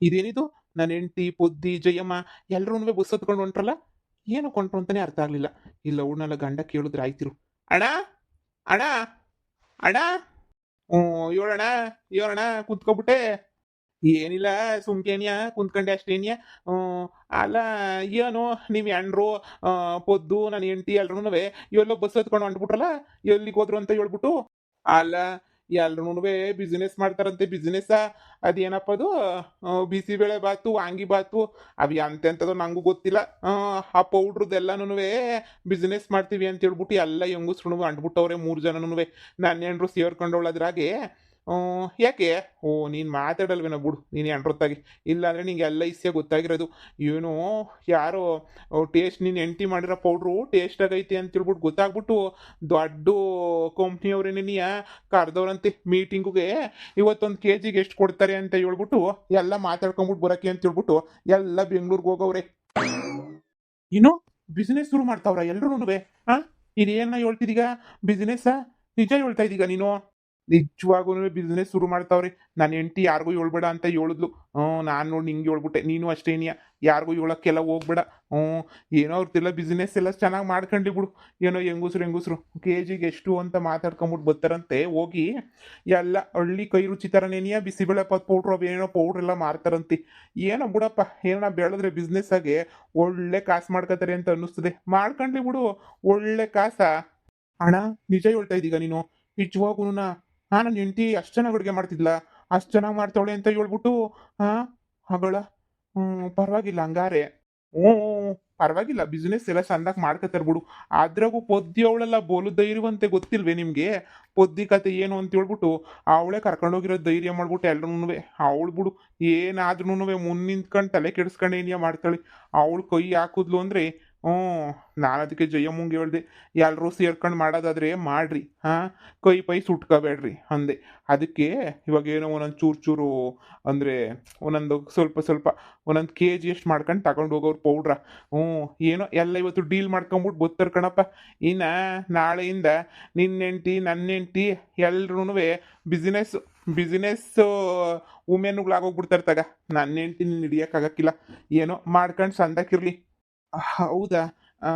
ಇದೇನಿದು? ನನ್ನ ಹೆಂಡ್ತಿ ಪೊದ್ದಿ ಜಯಮ್ಮ ಎಲ್ರೂ ಬಸ್ ಹತ್ಕೊಂಡು ಹೊಂಟ್ರಲ್ಲ, ಏನು ಕೊಂಡ್ರು ಅಂತಾನೆ ಅರ್ಥ ಆಗ್ಲಿಲ್ಲ. ಇಲ್ಲ ಅವಳನ್ನೆಲ್ಲ ಗಂಡ ಕೇಳಿದ್ರೆ ಆಯ್ತಿರು. ಅಣ್ಣ, ಅಣ್ಣ, ಅಣ್ಣ, ಹ್ಞೂ, ಹೇಳಣ್ಣ, ಹೇಳಣ್ಣ, ಕುತ್ಕೊಬಿಟ್ಟೆ. ಏನಿಲ್ಲ, ಸುಮ್ಕೇನಿಯ ಕುಂತ್ಕೊಂಡೆ ಅಷ್ಟೇನಿಯ. ಹ್ಮ್, ಅಲ್ಲ, ಏನು ನೀವು ಎಂಡ್ರು ಪೊದ್ದು ನನ್ನ ಹೆಂಡ್ತಿ ಎಲ್ರೂ ಎಲ್ಲೋ ಬಸ್ ಹತ್ಕೊಂಡು ಹೊಂಟ್ಬಿಟ್ರಲ್ಲ, ಎಲ್ಲಿಗೆ ಹೋದ್ರು ಅಂತ ಹೇಳ್ಬಿಟ್ಟು. ಅಲ್ಲ, ಎಲ್ರೂ ಬಿಸಿನೆಸ್ ಮಾಡ್ತಾರಂತೆ. ಬಿಸಿನೆಸ್ ಅದೇನಪ್ಪ ಅದು, ಬಿಸಿಬೇಳೆ ಬಾತು, ವಾಂಗಿ ಬಾತು, ಅವು ಎಂತೆಂಥದ್ದು ನಂಗೂ ಗೊತ್ತಿಲ್ಲ. ಆ ಪೌಡ್ರದ್ದೆಲ್ಲನೂ ಬಿಸಿನೆಸ್ ಮಾಡ್ತೀವಿ ಅಂತ ಹೇಳ್ಬಿಟ್ಟು ಎಲ್ಲ ಹೆಂಗಸ್ರು ಅಂಟ್ಬಿಟ್ಟವ್ರೆ, 3 ಜನನೂ. ನನ್ನ ಹೆಂಡ್ರು ಸೇರ್ಕೊಂಡವಳದ್ರಾಗೆ. ಯಾಕೆ? ಓ, ನೀನು ಮಾತಾಡಲ್ವೇನೋ ಬಿಡು, ನೀನು ಎಂಟ್ರೊತ್ತಾಗಿ. ಇಲ್ಲಾಂದರೆ ನಿಂಗೆ ಎಲ್ಲ ಇಸ್ಯ ಗೊತ್ತಾಗಿರೋದು. ಏನು, ಯಾರೋ ಟೇಸ್ಟ್ ನೀನು ಹೆಂಡ್ತಿ ಮಾಡಿರೋ ಪೌಡ್ರು ಟೇಸ್ಟ್ ಆಗೈತೆ ಅಂತ ಹೇಳ್ಬಿಟ್ಟು ಗೊತ್ತಾಗ್ಬಿಟ್ಟು ದೊಡ್ಡ ಕಂಪ್ನಿಯವ್ರೇನೇನಿಯ ಕರೆದವ್ರಂತೆ ಮೀಟಿಂಗುಗೆ. ಇವತ್ತೊಂದು ಕೆ ಜಿಗೆ ಎಷ್ಟು ಕೊಡ್ತಾರೆ ಅಂತ ಹೇಳ್ಬಿಟ್ಟು ಎಲ್ಲ ಮಾತಾಡ್ಕೊಂಬಿಟ್ಟು ಬರೋಕ್ಕೆ ಅಂತ ಹೇಳ್ಬಿಟ್ಟು ಎಲ್ಲ ಬೆಂಗ್ಳೂರಿಗೆ ಹೋಗವ್ರೆ. ಇನ್ನು ಬಿಸ್ನೆಸ್ ಶುರು ಮಾಡ್ತಾವ್ರ ಎಲ್ರೂ. ಹಾಂ, ಇದೇನ ಹೇಳ್ತಿದೀಗ? ಬಿಸ್ನೆಸ್ಸಾ? ನಿಜ ಹೇಳ್ತಾ ಇದೀಗ ನೀನು? ನಿಜವಾಗೂ ಬಿಸ್ನೆಸ್ ಶುರು ಮಾಡ್ತಾವ್ರಿ. ನನ್ನ ಹೆಂಡ್ತಿ ಯಾರಿಗೂ ಹೇಳ್ಬೇಡ ಅಂತ ಹೇಳಿದ್ಲು. ನಾನು ನೋಡಿ ನಿಂಗೆ ಹೇಳ್ಬಿಟ್ಟೆ, ನೀನು ಅಷ್ಟೇನಿಯ ಯಾರಿಗೂ ಹೇಳೋಕ್ಕೆಲ್ಲ ಹೋಗ್ಬೇಡ. ಹ್ಞೂ, ಏನೋ ಅವ್ರದ್ದೆಲ್ಲ ಬಿಸ್ನೆಸ್ ಎಲ್ಲ ಚೆನ್ನಾಗಿ ಮಾಡ್ಕೊಂಡ್ಲಿ ಬಿಡು. ಏನೋ ಹೆಂಗಸ್ರು ಕೆ ಜಿಗೆ ಎಷ್ಟು ಅಂತ ಮಾತಾಡ್ಕೊಂಬಿಟ್ಟು ಬರ್ತಾರಂತೆ. ಹೋಗಿ ಎಲ್ಲ ಹಳ್ಳಿ ಕೈ ರುಚಿ ಥರನೇನಿಯ ಬಿಸಿಬೇಳೆ ಪೌಡ್ರು ಅವೇನೋ ಪೌಡ್ರ್ ಎಲ್ಲ ಮಾರ್ತಾರಂತೆ. ಏನೋ ಬಿಡಪ್ಪ, ಏನೋ ಬೆಳೆದ್ರೆ ಬಿಸ್ನೆಸ್ ಆಗಿ ಒಳ್ಳೆ ಕಾಸು ಮಾಡ್ಕೋತಾರೆ ಅಂತ ಅನ್ನಿಸ್ತದೆ. ಮಾಡ್ಕೊಂಡ್ಲಿ ಬಿಡು, ಒಳ್ಳೆ ಕಾಸ. ಅಣ್ಣ, ನಿಜ ಹೇಳ್ತಾ ಇದ್ದೀಗ ನೀನು? ನಿಜವಾಗೂ ನನ್ನ ಹೆಂಡತಿ ಅಷ್ಟು ಚೆನ್ನಾಗಿ ಅಡುಗೆ ಮಾಡ್ತಿದ್ಲ, ಅಷ್ಟು ಚೆನ್ನಾಗಿ ಮಾಡ್ತಾವಳೆ ಅಂತ ಹೇಳ್ಬಿಟ್ಟು. ಹಾಂ, ಮಗಳ. ಪರವಾಗಿಲ್ಲ ಹಂಗಾರೆ. ಹ್ಞೂ, ಪರವಾಗಿಲ್ಲ, ಬಿಸ್ನೆಸ್ ಎಲ್ಲ ಚಂದಾಗಿ ಮಾಡ್ಕೊತಾರೆ ಬಿಡು. ಅದ್ರಾಗೂ ಪೊದ್ದಿ ಅವಳೆಲ್ಲ ಬೋಲು ಧೈರ್ಯವಂತೆ, ಗೊತ್ತಿಲ್ವೇ ನಿಮಗೆ? ಪೊದ್ದಿ ಕತೆ ಏನು ಅಂತ ಹೇಳ್ಬಿಟ್ಟು ಅವಳೇ ಕರ್ಕೊಂಡೋಗಿರೋ ಧೈರ್ಯ ಮಾಡ್ಬಿಟ್ಟು ಎಲ್ರೂ. ಅವಳು ಬಿಡು, ಏನಾದ್ರೂ ಮುಂದೆ ನಿಂತ್ಕೊಂಡು ತಲೆ ಕೆಡಿಸ್ಕೊಂಡು ಏನಿಯ ಮಾಡ್ತಾಳೆ. ಅವಳು ಕೈ ಹಾಕಿದ್ಲು ಅಂದರೆ, ಹ್ಞೂ, ನಾನು ಅದಕ್ಕೆ ಜಯಮ್ಮಂಗೆ ಹೇಳ್ದೆ, ಎಲ್ಲರೂ ಸೇರ್ಕೊಂಡು ಮಾಡೋದಾದ್ರೆ ಮಾಡ್ರಿ, ಹಾಂ, ಕೈ ಸುಟ್ಕೋಬೇಡ್ರಿ ಅಂದೆ. ಅದಕ್ಕೆ ಇವಾಗ ಏನೋ ಒಂದೊಂದು ಚೂರು ಅಂದರೆ ಒಂದೊಂದು ಸ್ವಲ್ಪ ಒಂದೊಂದು ಕೆ ಜಿ ಎಷ್ಟು ಮಾಡ್ಕೊಂಡು ತಗೊಂಡು ಹೋಗೋರು ಪೌಡ್ರ. ಹ್ಞೂ, ಏನೋ ಎಲ್ಲ ಇವತ್ತು ಡೀಲ್ ಮಾಡ್ಕೊಂಬಿಟ್ಟು ಬತ್ತಾರೆ ಕಣಪ್ಪ. ಇನ್ನು ನಾಳೆಯಿಂದ ನಿನ್ನ ಹೆಂಡ್ತಿ ನನ್ನ ಹೆಂಡ್ತಿ ಎಲ್ರೂ ಬಿಸಿನೆಸ್ ವುಮೆನ್ಗಳಾಗೋಗ್ಬಿಡ್ತಾರೆ ತಗ. ನನ್ನ ಹೆಂಡ್ತಿ ನೀನು ಹಿಡಿಯೋಕ್ಕಾಗಕ್ಕಿಲ್ಲ. ಏನೋ ಮಾಡ್ಕೊಂಡು ಸಂದಾಕಿರ್ಲಿ. ಹೌದಾ? ಆ,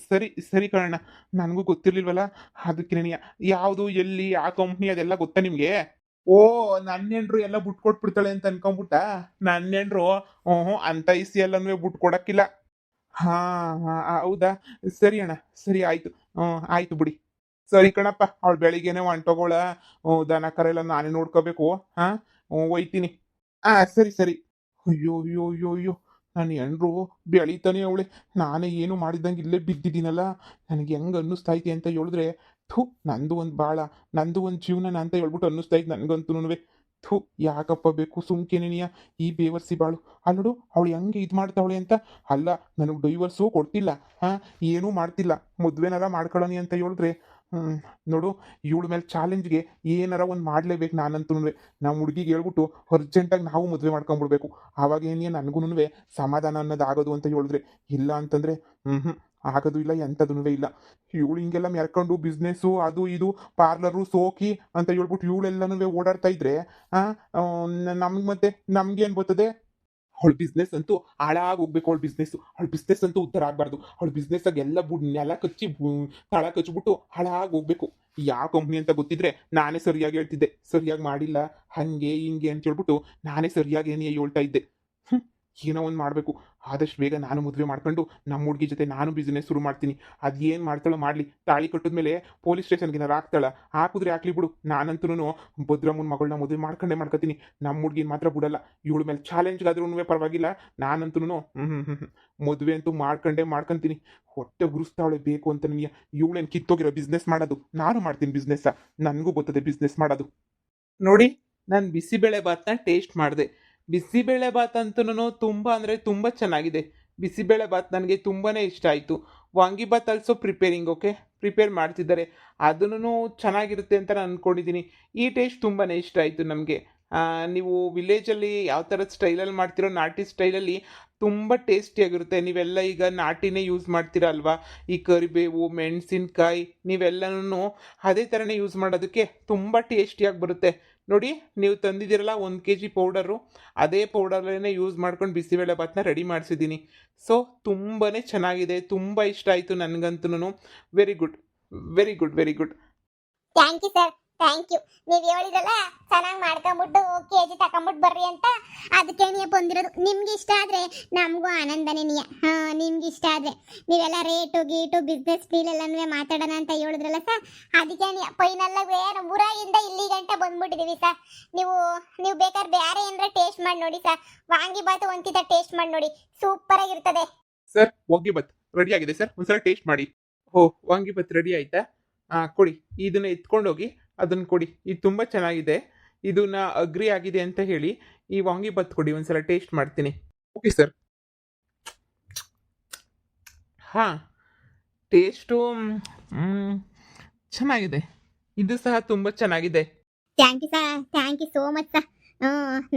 ಸರಿ ಸರಿ ಕಣಣ್ಣ, ನನಗೂ ಗೊತ್ತಿರ್ಲಿಲ್ವಲ್ಲ. ಅದಕ್ಕೆ ನೀನು ಯಾವುದು, ಎಲ್ಲಿ, ಆ ಕಂಪ್ನಿ ಅದೆಲ್ಲ ಗೊತ್ತಾ ನಿಮಗೆ? ಓ, ನನ್ನ ಹೆಂಡ್ರು ಎಲ್ಲ ಬಿಟ್ಕೊಟ್ಬಿಡ್ತಾಳೆ ಅಂತ ಅನ್ಕೊಂಬಿಟ್ಟ. ನನ್ನ ಹೆಂಡ್ರು ಹ್ಞೂ ಅಂತ ಇಸಿ ಎಲ್ಲನೂ ಬಿಟ್ಕೊಡಕ್ಕಿಲ್ಲ. ಹಾ, ಹೌದಾ? ಸರಿ ಅಣ್ಣ, ಸರಿ ಆಯ್ತು. ಆಯ್ತು ಬಿಡಿ. ಸರಿ ಕಣಪ್ಪ, ಅವಳು ಬೆಳಿಗ್ಗೆನೆ ಹೊಂಟೋಗೋಳ. ದನ ಕರ ಎಲ್ಲ ನಾನೇ ನೋಡ್ಕೋಬೇಕು. ಹಾಂ, ಒಯ್ತೀನಿ. ಸರಿ ಸರಿ. ಅಯ್ಯೋ ಅಯ್ಯೋ ಅಯ್ಯೋ ಅಯ್ಯೋ, ನನ್ನ ಹೆಂಡ್ರು ಬೆಳೀತಾನೆ ಅವಳೆ. ನಾನೇ ಏನು ಮಾಡಿದಂಗೆ ಇಲ್ಲೇ ಬಿದ್ದಿದ್ದೀನಲ್ಲ. ನನಗೆ ಹೆಂಗೆ ಅನ್ನಿಸ್ತೈತೆ ಅಂತ ಹೇಳಿದ್ರೆ, ಥು, ನಂದು ಒಂದು ಬಾಳ, ನಂದು ಒಂದು ಜೀವನ ಅಂತ ಹೇಳ್ಬಿಟ್ಟು ಅನ್ನಿಸ್ತೈತೆ ನನಗಂತೂ. ಥು, ಯಾಕಪ್ಪ ಬೇಕು ಸುಮ್ಕೆನೇನಿಯ ಈ ಬೇವರ್ಸಿ ಬಾಳು. ಅಲ್ಲೋಡು ಅವಳು ಹೆಂಗೆ ಇದು ಮಾಡ್ತಾವಳೆ ಅಂತ. ಅಲ್ಲ, ನನಗೆ ಡೈವರ್ಸು ಕೊಡ್ತಿಲ್ಲ, ಹಾಂ, ಏನೂ ಮಾಡ್ತಿಲ್ಲ. ಮದುವೆನಾರ ಮಾಡ್ಕೊಳ್ಳೋನಿ ಅಂತ ಹೇಳಿದ್ರೆ, ನೋಡು, ಇವಳ ಮೇಲೆ ಚಾಲೆಂಜ್ಗೆ ಏನಾರ ಒಂದು ಮಾಡಲೇಬೇಕು ನಾನಂತೂ. ನಮ್ಮ ಹುಡುಗಿಗೆ ಹೇಳ್ಬಿಟ್ಟು ಅರ್ಜೆಂಟಾಗಿ ನಾವು ಮದುವೆ ಮಾಡ್ಕೊಂಬಿಡ್ಬೇಕು. ಆವಾಗ ಏನೇ ನನಗೂ ಸಮಾಧಾನ ಅನ್ನೋದು ಆಗೋದು ಅಂತ ಹೇಳಿದ್ರೆ. ಇಲ್ಲ ಅಂತಂದರೆ ಆಗೋದು ಇಲ್ಲ, ಎಂಥದೂ ಇಲ್ಲ. ಇವಳು ಹಿಂಗೆಲ್ಲ ಮೆರ್ಕೊಂಡು ಬಿಸ್ನೆಸ್ಸು ಅದು ಇದು ಪಾರ್ಲರು ಸೋಕಿ ಅಂತ ಹೇಳ್ಬಿಟ್ಟು ಇವಳೆಲ್ಲನೂ ಓಡಾಡ್ತಾ ಇದ್ರೆ, ನಮ್ಗೆ ಮತ್ತೆ ನಮ್ಗೇನು ಬರ್ತದೆ? ಅವಳ ಬಿಸ್ನೆಸ್ ಅಂತೂ ಹಾಳಾಗಿ ಹೋಗ್ಬೇಕು. ಅವಳ ಬಿಸ್ನೆಸ್ ಅಂತೂ ಉದ್ಧಾರ ಆಗಬಾರ್ದು. ಅವಳ ಬಿಸ್ನೆಸ್ಸಾಗ ಎಲ್ಲ ನೆಲ ಕಚ್ಚಿ ತಳ ಕಚ್ಚಿಬಿಟ್ಟು ಹಾಳಾಗಿ ಹೋಗ್ಬೇಕು. ಯಾವ ಕಂಪ್ನಿ ಅಂತ ಗೊತ್ತಿದ್ರೆ ನಾನೇ ಸರಿಯಾಗಿ ಹೇಳ್ತಿದ್ದೆ. ಸರಿಯಾಗಿ ಮಾಡಿಲ್ಲ, ಹಾಗೆ ಹಿಂಗೆ ಅಂತ ಹೇಳ್ಬಿಟ್ಟು ನಾನೇ ಸರಿಯಾಗಿ ಏನೇ ಹೇಳ್ತಾ ಇದ್ದೆ. ಏನೋ ಒಂದು ಮಾಡಬೇಕು. ಆದಷ್ಟು ಬೇಗ ನಾನು ಮದುವೆ ಮಾಡ್ಕೊಂಡು ನಮ್ಮ ಹುಡುಗಿ ಜೊತೆ ನಾನು ಬಿಸ್ನೆಸ್ ಶುರು ಮಾಡ್ತೀನಿ. ಅದೇನು ಮಾಡ್ತಾಳೋ ಮಾಡಲಿ. ತಾಳಿ ಕಟ್ಟಿದ್ಮೇಲೆ ಪೊಲೀಸ್ ಸ್ಟೇಷನ್ಗೆ ಏನಾರು ಹಾಕ್ತಾಳ, ಹಾಕಿದ್ರೆ ಹಾಕ್ಲಿ ಬಿಡು. ನಾನಂತೂ ಭದ್ರಮ್ಮನ ಮಗಳನ್ನ ಮದುವೆ ಮಾಡ್ಕೊಂಡೇ ನಮ್ಮ ಹುಡುಗಿನ ಮಾತ್ರ ಬಿಡಲ್ಲ. ಇವಳ ಮೇಲೆ ಚಾಲೆಂಜ್ಗಾದ್ರೂ ಪರವಾಗಿಲ್ಲ, ನಾನಂತೂ ಮದುವೆ ಅಂತೂ ಮಾಡ್ಕೊಂತೀನಿ. ಹೊಟ್ಟೆ ಉರಿಸ್ತಾವಳೆ ಬೇಕು ಅಂತ ನನಗೆ. ಇವಳೇನು ಕಿತ್ತೋಗಿರೋ ಬಿಸ್ನೆಸ್ ಮಾಡೋದು? ನಾನು ಮಾಡ್ತೀನಿ ಬಿಸ್ನೆಸ್ಸ, ನನಗೂ ಗೊತ್ತದೆ ಬಿಸ್ನೆಸ್ ಮಾಡೋದು. ನೋಡಿ, ನಾನು ಬಿಸಿಬೇಳೆ ಭಾತನ್ನ ಟೇಸ್ಟ್ ಮಾಡಿದೆ. ಬಿಸಿಬೇಳೆ ಭಾತ್ ಅಂತೂ ತುಂಬ ಅಂದರೆ ತುಂಬ ಚೆನ್ನಾಗಿದೆ. ಬಿಸಿಬೇಳೆ ಭಾತ್ ನನಗೆ ತುಂಬಾ ಇಷ್ಟ ಆಯಿತು. Vangibath also preparing, okay, prepare ಮಾಡ್ತಿದ್ದಾರೆ. ಅದನ್ನು ಚೆನ್ನಾಗಿರುತ್ತೆ ಅಂತ ನಾನು ಅಂದ್ಕೊಂಡಿದ್ದೀನಿ. ಈ ಟೇಸ್ಟ್ ತುಂಬಾ ಇಷ್ಟ ಆಯಿತು ನಮಗೆ. ನೀವು ವಿಲೇಜಲ್ಲಿ ಯಾವ ಥರದ ಸ್ಟೈಲಲ್ಲಿ ಮಾಡ್ತಿರೋ, ನಾಟಿ ಸ್ಟೈಲಲ್ಲಿ ತುಂಬ ಟೇಸ್ಟಿಯಾಗಿರುತ್ತೆ. ನೀವೆಲ್ಲ ಈಗ ನಾಟಿನೇ ಯೂಸ್ ಮಾಡ್ತೀರಾ ಅಲ್ವಾ? ಈ ಕರಿಬೇವು, ಮೆಣಸಿನ್ಕಾಯಿ ನೀವೆಲ್ಲನೂ ಅದೇ ಥರನೇ ಯೂಸ್ ಮಾಡೋದಕ್ಕೆ ತುಂಬ ಟೇಸ್ಟಿಯಾಗಿ ಬರುತ್ತೆ. ನೋಡಿ, ನೀವು ತಂದಿದ್ದೀರಲ್ಲ 1 kg ಪೌಡರು, ಅದೇ ಪೌಡರನ್ನೇ ಯೂಸ್ ಮಾಡ್ಕೊಂಡು ಬಿಸಿಬೇಳೆಭಾತನ್ನ ರೆಡಿ ಮಾಡಿಸಿದ್ದೀನಿ. ಸೊ ತುಂಬಾ ಚೆನ್ನಾಗಿದೆ, ತುಂಬ ಇಷ್ಟ ಆಯಿತು ನನಗಂತೂ. Very good, very good, very good. Thank you sir, thank you. ನೀವು ಹೇಳಿದ್ರಲ್ಲ ಚೆನ್ನಾಗಿ ಮಾಡ್ಕೊಂಬಿಟ್ಟು ಕೆಜಿ ತಕೊಂಬಿಟ್ಟು ಬರ್ರಿ ಅಂತ, ಅದಕ್ಕೆ ನೀವು ಬಂದಿರೋದು. ನಿಮ್ಗೆ ಇಷ್ಟ ಆದ್ರೆ ನಮಗೂ ಆನಂದನೇ ನೀಯ. ನಿಮ್ಗೆ ಇಷ್ಟ ಆದ್ರೆ ನೀವೆಲ್ಲ ರೇಟು ಗೀಟು ಬಿಸ್ನೆಸ್ ಡೀಲ್ ಎಲ್ಲನೂ ಮಾತಾಡೋಣ ಅಂತ ಹೇಳಿದ್ರಲ್ಲ ಸರ್, ಅದಕ್ಕೆ ಫೈನಲ್ ಆಗಿ ಊರಾಗಿಂದ ಇಲ್ಲಿ ಗಂಟ ಬಂದ್ಬಿಟ್ಟಿದೀವಿ ಸರ್. ನೀವು ನೀವು ಬೇಕಾದ್ರೆ ಬೇರೆ ಏನಾರ ಟೇಸ್ಟ್ ಮಾಡಿ ನೋಡಿ ಸರ್. ವಾಂಗಿಬಾತು ಒಂದ್ಕಿತ ಟೇಸ್ಟ್ ಮಾಡಿ ನೋಡಿ, ಸೂಪರ್ ಆಗಿರ್ತದೆ ಸರ್. ವಾಂಗಿಬಾತ್ ರೆಡಿ ಆಗಿದೆ ಸರ್, ಒಂದ್ಸಲ ಟೇಸ್ಟ್ ಮಾಡಿ. ಓ, ವಾಂಗಿಬಾತ್ ರೆಡಿ ಆಯ್ತಾ? ಕೊಡಿ, ಇದನ್ನ ಎತ್ಕೊಂಡೋಗಿ ಅದನ್ನು ಕೊಡಿ. ಇದು ತುಂಬ ಚೆನ್ನಾಗಿದೆ, ಇದನ್ನ ಅಗ್ರಿ ಆಗಿದೆ ಅಂತ ಹೇಳಿ ಈ ವಾಂಗಿಬಾತ್ ಕೊಡಿ, ಒಂದ್ಸಲ ಟೇಸ್ಟ್ ಮಾಡ್ತೀನಿ. Okay sir. ಹಾಂ, ಟೇಸ್ಟು ಚೆನ್ನಾಗಿದೆ, ಇದು ಸಹ ತುಂಬ ಚೆನ್ನಾಗಿದೆ. Thank you sir, thank you so much sir.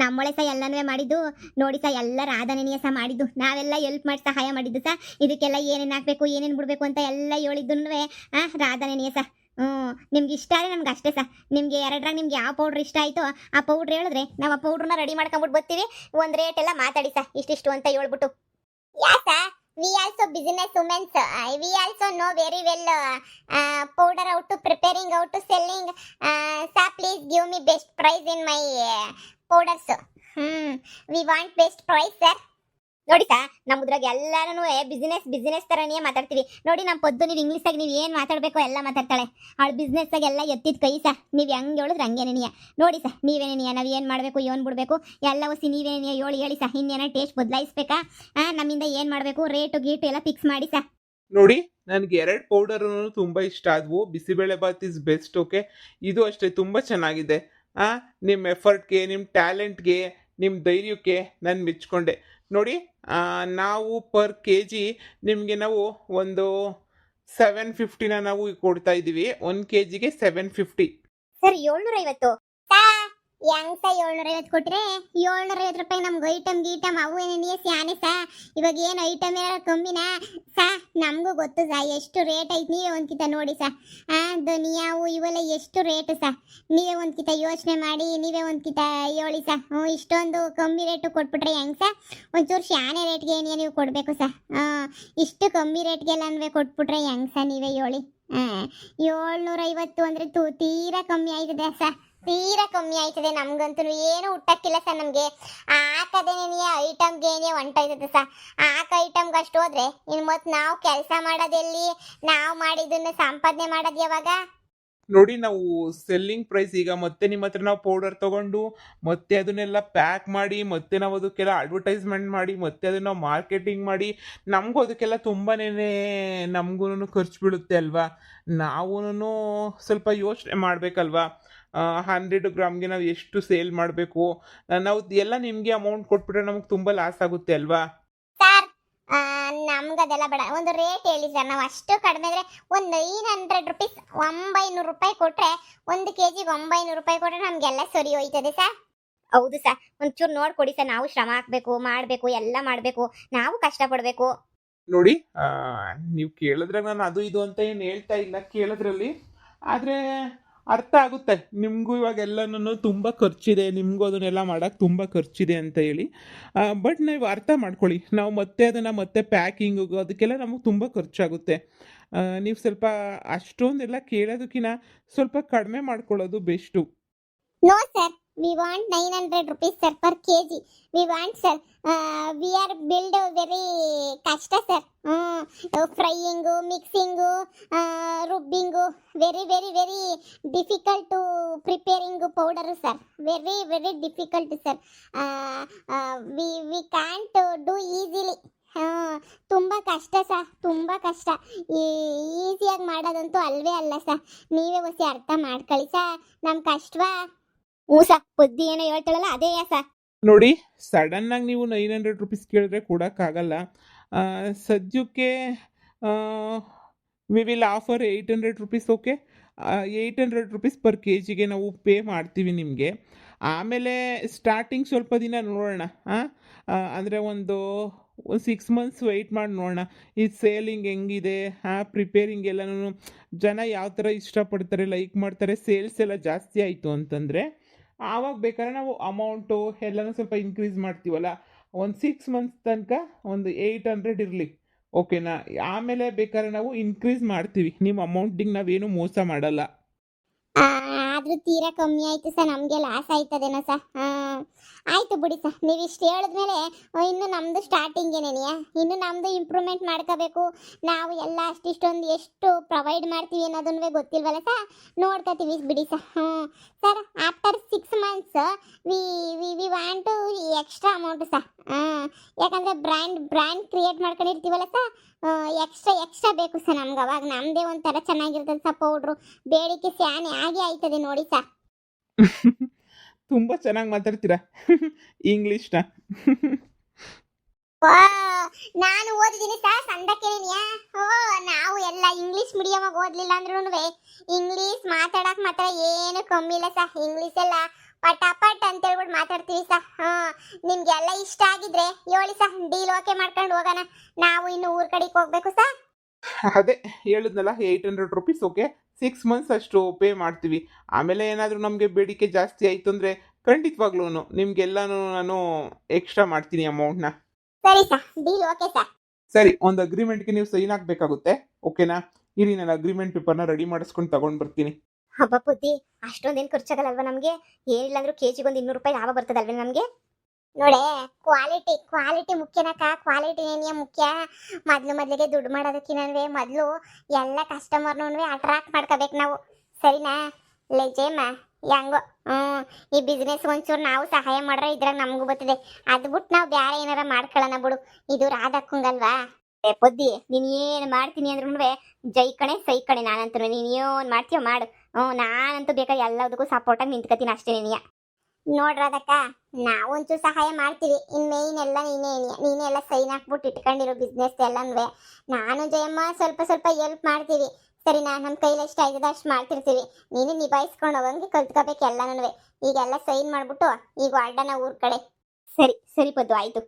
ನಮ್ಮೊಳೆ ಸಹ ಎಲ್ಲನೂ ಮಾಡಿದ್ದು ನೋಡಿ ಸರ್, ಎಲ್ಲ ರಾಧನೆಯ ಸಹ ಮಾಡಿದ್ದು, ನಾವೆಲ್ಲ ಹೆಲ್ಪ್ ಮಾಡಿ ಸಹಾಯ ಮಾಡಿದ್ದು ಸರ್. ಇದಕ್ಕೆಲ್ಲ ಏನೇನು ಹಾಕಬೇಕು ಏನೇನು ಬಿಡಬೇಕು ಅಂತ ಎಲ್ಲ ಹೇಳಿದ್ದು ರಾಧನೆಯ ಸರ್. ನಿಮ್ಗೆ ಇಷ್ಟ ಆದರೆ ನಮ್ಗೆ ಅಷ್ಟೇ ಸರ್. ನಿಮಗೆ ಎರಡರಾಗ ನಿಮ್ಗೆ ಯಾವ ಪೌಡ್ರ್ ಇಷ್ಟ ಆಯಿತೋ ಆ ಪೌಡ್ರ್ ಹೇಳಿದ್ರೆ ನಾವು ಆ ಪೌಡ್ರನ್ನ ರೆಡಿ ಮಾಡ್ಕೊಂಬಿಟ್ಟು ಬರ್ತೀವಿ. ಒಂದು ರೇಟ್ ಎಲ್ಲ ಮಾತಾಡಿ ಸರ್, ಇಷ್ಟಿಷ್ಟು ಅಂತ ಹೇಳ್ಬಿಟ್ಟು. ಯಾ sir, we also business women, we also know very well powder how to preparing, how to selling. Sir, please give me best price in my powders. We want best price sir. ನೋಡಿ sir, ನಮ್ಮದ್ರಾಗ ಎಲ್ಲಾನು business ತರನೇ ಮಾತಾಡ್ತೀವಿ. ನೋಡಿ ನಮ್ಮ ಪೊದ್ದು ನೀವು ಇಂಗ್ಲೀಷಾಗಿ ನೀವು ಏನು ಮಾತಾಡಬೇಕು ಎಲ್ಲ ಮಾತಾಡ್ತಾಳೆ. ಅವಳು ಬಿಸ್ನೆಸ್ಸಾಗ ಎಲ್ಲ ಎತ್ತಿದ ಕೈ ಸರ್. ನೀವು ಹೆಂಗೆ ಹೇಳಿದ್ರೆ ಹಂಗೇನೇನಿಯ. ನೋಡಿ ಸರ್, ನೀವೇನೇನಿಯ, ನಾವು ಏನು ಮಾಡಬೇಕು ಏನು ಬಿಡಬೇಕು ಎಲ್ಲ ಹೊಸಿ ನೀವೇನೇನಿಯ ಹೇಳಿ ಸರ್. ಇನ್ನೇನೋ ಟೇಸ್ಟ್ ಬದಲಾಯಿಸ್ಬೇಕಾ, ನಮ್ಮಿಂದ ಏನು ಮಾಡಬೇಕು, ರೇಟು ಗೀಟು ಎಲ್ಲ ಫಿಕ್ಸ್ ಮಾಡಿ ಸರ್. ನೋಡಿ, ನನಗೆ 2 ಪೌಡರ್ ತುಂಬ ಇಷ್ಟ ಆದವು. Bisibelebath is best. ಓಕೆ, ಇದು ಅಷ್ಟೇ ತುಂಬ ಚೆನ್ನಾಗಿದೆ. ನಿಮ್ಮ ಎಫರ್ಟ್ಗೆ, ನಿಮ್ಮ ಟ್ಯಾಲೆಂಟ್ಗೆ, ನಿಮ್ಮ ಧೈರ್ಯಕ್ಕೆ ನಾನು ಮೆಚ್ಕೊಂಡೆ. ನೋಡಿ, ನಾವು ಪರ್ kg ನಿಮಗೆ ನಾವು ಒಂದು 750ನ ನಾವು ಕೊಡ್ತಾ ಇದ್ದೀವಿ. 1 kgಗೆ 750 ಸರ್. 750 ಹೆಂಗ್ ಸಾ 750 ಕೊಟ್ರೆ 750 ರೂಪಾಯಿ ನಮ್ಗೆ ಐಟಮ್ ಗೀಟಮ್ ಅವು ಏನೇನಿಯ ಸ್ಯಾನೆ ಸಾ. ಇವಾಗ ಏನು ಐಟಮ್ ಏನಾರ ಕಮ್ಮಿನಾ ಸಾ? ನಮಗೂ ಗೊತ್ತು ಸಾ ಎಷ್ಟು ರೇಟ್ ಐತೆ. ನೀವೇ ಒಂದ್ಕಿತ ನೋಡಿ ಸಾ. ಧನಿಯಾವು ಇವೆಲ್ಲ ಎಷ್ಟು ರೇಟ್ ಸಾ, ನೀವೇ ಒಂದ್ಕಿತ ಯೋಚನೆ ಮಾಡಿ ನೀವೇ ಒಂದ್ಕಿತ ಹೇಳಿ ಸಾ. ಇಷ್ಟೊಂದು ಕಮ್ಮಿ ರೇಟು ಕೊಟ್ಬಿಟ್ರೆ ಹೆಂಗ್ ಸಾ? ಒಂಚೂರು ಶಾನೆ ರೇಟ್ಗೆ ಏನಿಯ ನೀವು ಕೊಡಬೇಕು ಸಾ. ಇಷ್ಟು ಕಮ್ಮಿ ರೇಟ್ಗೆಲ್ಲ ಕೊಟ್ಬಿಟ್ರೆ ಹೆಂಗ್ ಸಾ? ನೀವೇ ಹೇಳಿ. 750 ಅಂದರೆ ತೀರಾ ಕಮ್ಮಿ ಆಯ್ತದೆ ಸಾ, ತೀರಾ ಕಮ್ಮಿ ಆಯ್ತದೆ. ನಮ್ಗಂತೂ ಏನು ಹುಟ್ಟಕ್ಕಿಲ್ಲ ಸರ್. ನಮಗೆ ಹಾಕದೇನೇ ಐಟಮ್ಗೆ ಏನೇ ಹೊಂಟೋಯ್ತದೆ ಸರ್. ಹಾಕ ಐಟಮ್ಗೆ ಅಷ್ಟು ಹೋದ್ರೆ ಇನ್ನು ಮತ್ತೆ ನಾವು ಕೆಲಸ ಮಾಡೋದೆಲ್ಲಿ, ನಾವು ಮಾಡಿದ್ದನ್ನು ಸಂಪಾದನೆ ಮಾಡೋದು ಯಾವಾಗ? ನೋಡಿ, ನಾವು ಸೆಲ್ಲಿಂಗ್ ಪ್ರೈಸ್ ಈಗ ಮತ್ತೆ ನಿಮ್ಮ ಹತ್ರ ನಾವು ಪೌಡರ್ ತೊಗೊಂಡು ಮತ್ತೆ ಅದನ್ನೆಲ್ಲ ಪ್ಯಾಕ್ ಮಾಡಿ ಮತ್ತೆ ನಾವು ಅದಕ್ಕೆಲ್ಲ ಅಡ್ವರ್ಟೈಸ್ಮೆಂಟ್ ಮಾಡಿ ಮತ್ತೆ ಅದನ್ನು ನಾವು ಮಾರ್ಕೆಟಿಂಗ್ ಮಾಡಿ ನಮಗೂ ಅದಕ್ಕೆಲ್ಲ ತುಂಬಾ ನಮಗೂ ಖರ್ಚು ಬೀಳುತ್ತೆ ಅಲ್ವಾ? ನಾವೂ ಸ್ವಲ್ಪ ಯೋಚನೆ ಮಾಡಬೇಕಲ್ವಾ? 100 ಗ್ರಾಮ್ಗೆ ನಾವು ಎಷ್ಟು ಸೇಲ್ ಮಾಡಬೇಕು, ನಾವು ಎಲ್ಲ ನಿಮಗೆ ಅಮೌಂಟ್ ಕೊಟ್ಬಿಟ್ರೆ ನಮಗೆ ತುಂಬ ಲಾಸ್ ಆಗುತ್ತೆ ಅಲ್ವಾ? ಸರ್, ನಮ್ಗೆ ಅದೆಲ್ಲ ಬೇಡ. ಒಂದು ರೇಟ್ ಹೇಳಿ ಸರ್. ನಾವು ಅಷ್ಟು ಕಡಿಮೆ ಅಂದರೆ ಒಂದು 900 ರುಪೀಸ್, 900 ರೂಪಾಯಿ ಕೊಟ್ಟರೆ 1 kg 900 ರೂಪಾಯಿ ಕೊಟ್ಟರೆ ನಮಗೆಲ್ಲ ಸರಿ ಹೋಯ್ತದೆ ಸರ್. ಹೌದು ಸರ್, ಒಂಚೂರು ನೋಡ್ಕೊಡಿ ಸರ್. ನಾವು ಶ್ರಮ ಹಾಕಬೇಕು, ಮಾಡಬೇಕು, ಎಲ್ಲ ಮಾಡಬೇಕು, ನಾವು ಕಷ್ಟಪಡಬೇಕು. ನೋಡಿ, ನೀವು ಕೇಳಿದ್ರೆ ನಾನು ಅದು ಇದು ಅಂತ ಏನು ಹೇಳ್ತಾ ಇಲ್ಲ ಕೇಳೋದ್ರಲ್ಲಿ, ಆದರೆ ಅರ್ಥ ಆಗುತ್ತೆ ನಿಮಗೂ. ಇವಾಗ ಎಲ್ಲನೂ ತುಂಬ ಖರ್ಚಿದೆ, ನಿಮಗೂ ಅದನ್ನೆಲ್ಲ ಮಾಡೋಕ್ಕೆ ತುಂಬ ಖರ್ಚಿದೆ ಅಂತ ಹೇಳಿ. ಬಟ್ ನೀವು ಅರ್ಥ ಮಾಡ್ಕೊಳ್ಳಿ, ನಾವು ಮತ್ತೆ ಅದನ್ನು ಮತ್ತೆ ಪ್ಯಾಕಿಂಗಿಗೂ ಅದಕ್ಕೆಲ್ಲ ನಮಗೆ ತುಂಬ ಖರ್ಚಾಗುತ್ತೆ. ನೀವು ಸ್ವಲ್ಪ ಅಷ್ಟೊಂದೆಲ್ಲ ಕೇಳೋದಕ್ಕಿಂತ ಸ್ವಲ್ಪ ಕಡಿಮೆ ಮಾಡ್ಕೊಳ್ಳೋದು best. No sir, we want 900 rupees sir per kg. We want sir, we are build very kashta sir. Frying, mixing, rubbing, very difficult to preparing powder sir. Very difficult sir. We can't do easily. ತುಂಬ ಕಷ್ಟ sir, ತುಂಬ ಕಷ್ಟ. ಈಸಿಯಾಗಿ ಮಾಡೋದಂತೂ ಅಲ್ವೇ ಅಲ್ಲ sir. ನೀವೇ ಹೊಸಿ ಅರ್ಥ ಮಾಡ್ಕೊಳ್ಳಿ ಸರ್ ನಮ್ಮ ಕಷ್ಟವಾ. ಹ್ಞೂ ಸರ್, ಬುದ್ಧಿ ಏನೋ ಹೇಳ್ತಾಳಲ್ಲ ಅದೇ ಸರ್. ನೋಡಿ, ಸಡನ್ನಾಗಿ ನೀವು 900 ರುಪೀಸ್ ಕೇಳಿದ್ರೆ ಕೊಡೋಕ್ಕಾಗಲ್ಲ. ಸದ್ಯಕ್ಕೆ we will offer 800 rupees. Okay, 800 rupees per kgಗೆ ನಾವು ಪೇ ಮಾಡ್ತೀವಿ ನಿಮಗೆ. ಆಮೇಲೆ ಸ್ಟಾರ್ಟಿಂಗ್ ಸ್ವಲ್ಪ ದಿನ ನೋಡೋಣ. ಅಂದರೆ ಒಂದು 6 ಮಂತ್ಸ್ ವೆಯ್ಟ್ ಮಾಡಿ ನೋಡೋಣ ಈ ಸೇಲಿಂಗ್ ಹೆಂಗಿದೆ, ಪ್ರಿಪೇರಿಂಗ್ ಎಲ್ಲನೂ ಜನ ಯಾವ ಥರ ಇಷ್ಟಪಡ್ತಾರೆ, ಲೈಕ್ ಮಾಡ್ತಾರೆ. ಸೇಲ್ಸ್ ಎಲ್ಲ ಜಾಸ್ತಿ ಆಯಿತು ಅಂತಂದರೆ ಆವಾಗ ಬೇಕಾದ್ರೆ ನಾವು ಅಮೌಂಟು ಎಲ್ಲನೂ ಸ್ವಲ್ಪ ಇನ್ಕ್ರೀಸ್ ಮಾಡ್ತೀವಲ್ಲ, ಒಂದು 6 ಮಂತ್ಸ್ ತನಕ ಒಂದು 800 ಇರಲಿ, ಓಕೆನಾ? ಆಮೇಲೆ ಬೇಕಾದ್ರೆ ನಾವು ಇನ್ಕ್ರೀಸ್ ಮಾಡ್ತೀವಿ, ನಿಮ್ಮ ಅಮೌಂಟಿಗೆ ನಾವೇನು ಮೋಸ ಮಾಡಲ್ಲ. ಆದ್ರೂ ತೀರಾ ಕಮ್ಮಿ ಆಯ್ತು ಸರ್, ನಮಗೆ ಲಾಸ್ ಆಯ್ತದೇನೋ ಸರ್. ಆಯ್ತು ಬಿಡಿ ಸರ್, ನೀವು ಇಷ್ಟು ಹೇಳಿದ್ಮೇಲೆ ಇನ್ನು ನಮ್ಮದು ಸ್ಟಾರ್ಟಿಂಗೇನೇನಿಯ, ಇನ್ನು ನಮ್ಮದು ಇಂಪ್ರೂವ್ಮೆಂಟ್ ಮಾಡ್ಕೋಬೇಕು. ನಾವು ಎಲ್ಲ ಅಷ್ಟಿಷ್ಟೊಂದು ಎಷ್ಟು ಪ್ರೊವೈಡ್ ಮಾಡ್ತೀವಿ ಅನ್ನೋದನ್ನೇ ಗೊತ್ತಿಲ್ವಲ್ಲ ಸರ್, ನೋಡ್ಕೋತೀವಿ ಬಿಡಿ sir. Sir after 6 months we we we want to extra amount sir. ಯಾಕಂದರೆ ಬ್ರ್ಯಾಂಡ್ ಕ್ರಿಯೇಟ್ ಮಾಡ್ಕೊಂಡಿರ್ತೀವಲ್ಲ ಸರ್, ಎಕ್ಸ್ಟ್ರಾ ಬೇಕು ಸರ್ ನಮ್ಗೆ. ಅವಾಗ ನಮ್ಮದೇ ಒಂಥರ ಚೆನ್ನಾಗಿರ್ತದೆ ಸರ್ ಪೌಡ್ರು, ಬೇಡಿಕೆ ಸ್ಯಾನೆ ಆಗಿ ಆಯ್ತದೆ ನೋಡಿ ಸರ್. ತುಂಬ ಚೆನ್ನಾಗಿ ಮಾತಾಡ್ತೀರಾ ಇಂಗ್ಲೀಷ್ನ. ಓ, ನಾನು ಓದಿದ್ದೀನಿ ಸರ್ ಸಂದಕ್ಕೇನಿಯಾ. ಓ, ನಾವು ಎಲ್ಲ ಇಂಗ್ಲಿಷ್ ಮೀಡಿಯಮಾಗ ಓದಲಿಲ್ಲ ಅಂದ್ರೂ ಇಂಗ್ಲೀಷ್ ಮಾತಾಡಕ್ ಮಾತ್ರ ಏನು ಕಮ್ಮಿ ಇಲ್ಲ ಸರ್. ಇಂಗ್ಲೀಷ್ ಎಲ್ಲ ಪಟಾಪಟ್ ಅಂತ ಹೇಳ್ಬಿಟ್ಟು ಮಾತಾಡ್ತೀವಿ ಸರ್. ನಿಮ್ಗೆಲ್ಲ ಇಷ್ಟ ಆಗಿದ್ರೆ ಹೇಳಿ ಸರ್, ಡೀಲ್ ಓಕೆ ಮಾಡ್ಕೊಂಡು ಹೋಗೋಣ. ನಾವು ಇನ್ನು ಊರ್ ಕಡೆಗೆ ಹೋಗ್ಬೇಕು ಸರ್. ಅದೇ ಹೇಳಿದ್ನಲ್ಲ, 800 ರುಪೀಸ್ ಓಕೆ, 6 ಮಂತ್ಸ್ ಅಷ್ಟು ಪೇ ಮಾಡ್ತೀವಿ. ಆಮೇಲೆ ಏನಾದರೂ ನಮಗೆ ಬೇಡಿಕೆ ಜಾಸ್ತಿ ಆಯಿತು ಅಂದರೆ ಖಂಡಿತವಾಗ್ಲೂ ನಿಮಗೆಲ್ಲನೂ ನಾನು ಎಕ್ಸ್ಟ್ರಾ ಮಾಡ್ತೀನಿ ಅಮೌಂಟ್ನ. ಸರಿ ಸರ್, ಡೀಲ್ ಓಕೆ ಸರ್. ಸರಿ, ಒಂದು ಅಗ್ರಿಮೆಂಟ್ಗೆ ನೀವು ಸೈನ್ ಹಾಕಬೇಕಾಗುತ್ತೆ, ಓಕೆನಾ? ಇರಿ, ನಾನು ಅಗ್ರಿಮೆಂಟ್ ಪೇಪರ್ನ ರೆಡಿ ಮಾಡಿಸ್ಕೊಂಡು ತಗೊಂಡು ಬರ್ತೀನಿ. ಹಬ್ಬ ಬುದ್ಧಿ, ಅಷ್ಟೊಂದೇನು ಖರ್ಚಾಗಲ್ಲಲ್ವ ನಮಗೆ? ಏನಿಲ್ಲ ಅಂದ್ರೂ ಕೆಜಿಗೆ ಒಂದು 200 ರೂಪಾಯಿ ಲಾಭ ಬರ್ತದಲ್ವ ನಮಗೆ? ನೋಡೆ, ಕ್ವಾಲಿಟಿ ಮುಖ್ಯನಕ್ಕ, ಕ್ವಾಲಿಟಿ ಏನಿಯ ಮುಖ್ಯ. ಮೊದಲಿಗೆ ದುಡ್ಡು ಮಾಡೋದಕ್ಕಿನವೇ ಮೊದಲು ಎಲ್ಲ ಕಸ್ಟಮರ್ನೂ ಅಟ್ರಾಕ್ಟ್ ಮಾಡ್ಕೋಬೇಕು ನಾವು, ಸರಿನಾ? ಲೆಜೇಮ ಹೆಂಗೋ ಈ ಬಿಸ್ನೆಸ್ ಒಂಚೂರು ನಾವು ಸಹಾಯ ಮಾಡ್ರೆ ಇದ್ರಾಗ ನಮಗೂ ಬರ್ತದೆ. ಅದು ಬಿಟ್ಟು ನಾವು ಬೇರೆ ಏನಾರ ಮಾಡ್ಕೊಳ್ಳೋಣ ಬಿಡು, ಇದು ರಾಧಕ್ಕಂಗಲ್ವಾ? ಪೊದ್ದಿ, ನೀನು ಏನು ಮಾಡ್ತೀನಿ ಅಂದ್ರೂ ಜೈ ಕಣೆ ಸೈ ಕಣೆ. ನಾನಂತೂ ನೀನು ಏನು ಮಾಡ್ತೀಯೋ ಮಾಡು, ನಾನಂತೂ ಬೇಕಾದ್ರೆ ಎಲ್ಲದಕ್ಕೂ ಸಪೋರ್ಟಾಗಿ ನಿಂತ್ಕೋತೀನಿ ಅಷ್ಟೇ. ನೋಡ್ರದಕ್ಕ, ನಾವೊಂಚೂರು ಸಹಾಯ ಮಾಡ್ತೀವಿ, ಇನ್ನು ಮೇಯ್ನ್ ಎಲ್ಲ ನೀನೇ ಎಲ್ಲ ಸೈನ್ ಹಾಕ್ಬಿಟ್ಟು ಇಟ್ಕೊಂಡಿರೋ ಬಿಸ್ನೆಸ್ ಎಲ್ಲನೂ. ನಾನು ಜಯಮ್ಮ ಸ್ವಲ್ಪ ಹೆಲ್ಪ್ ಮಾಡ್ತೀವಿ, ಸರಿನಾ? ನಮ್ಮ ಕೈಲಿ ಎಷ್ಟು ಆಯ್ತದ ಅಷ್ಟು ಮಾಡ್ತಿರ್ತೀವಿ, ನೀನು ನಿಭಾಯಿಸ್ಕೊಂಡು ಹೋಗಂಗೆ ಕಲ್ತ್ಕೋಬೇಕು ಎಲ್ಲನೂ. ಈಗೆಲ್ಲ ಸೈನ್ ಮಾಡ್ಬಿಟ್ಟು ಈಗ ಹೊರಡೋಣ ಊರ್ ಕಡೆ. ಸರಿ ಪದ್ದು, ಆಯ್ತು.